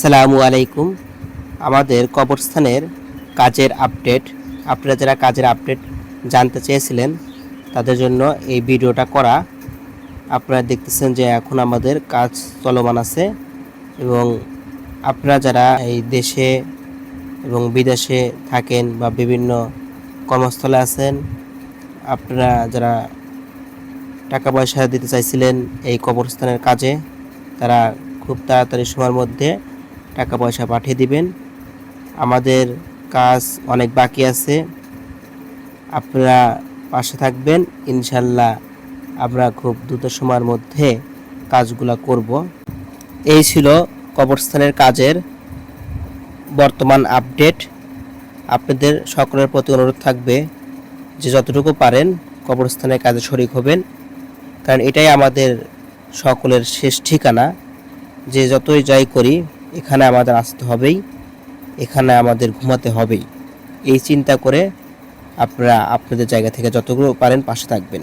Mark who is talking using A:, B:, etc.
A: আসসালামু আলাইকুম। আমাদের কবরস্থানের কাজের আপডেট, আপনারা যারা কাজের আপডেট জানতে চেয়েছিলেন তাদের জন্য এই ভিডিওটা করা। আপনারা দেখতেছেন যে এখন আমাদের কাজ চলমান আছে এবং আপনারা যারা এই দেশে এবং বিদেশে থাকেন বা বিভিন্ন কর্মস্থলে আছেন, আপনারা যারা টাকা পয়সা দিতে চাইছিলেন এই কবরস্থানের কাজে, তারা খুব তাড়াতাড়ি সময়ের মধ্যে টাকা পয়সা পাঠিয়ে দিবেন। আমাদের কাজ অনেক বাকি আছে, আপনারা পাশে থাকবেন। ইনশাল্লাহ আমরা খুব দ্রুত সময়ের মধ্যে কাজগুলো করব। এই ছিল কবরস্থানের কাজের বর্তমান আপডেট। আপনাদের সকলের প্রতি অনুরোধ থাকবে যে যতটুকু পারেন কবরস্থানের কাজে শরিক হবেন, কারণ এটাই আমাদের সকলের শেষ ঠিকানা। যে যতই যাই করি এখানে আমাদের আসতে হবেই, এখানে আমাদের ঘুমাতে হবেই। এই চিন্তা করে আপনারা আপনাদের জায়গা থেকে যতটুকু পারেন পাশে থাকবেন।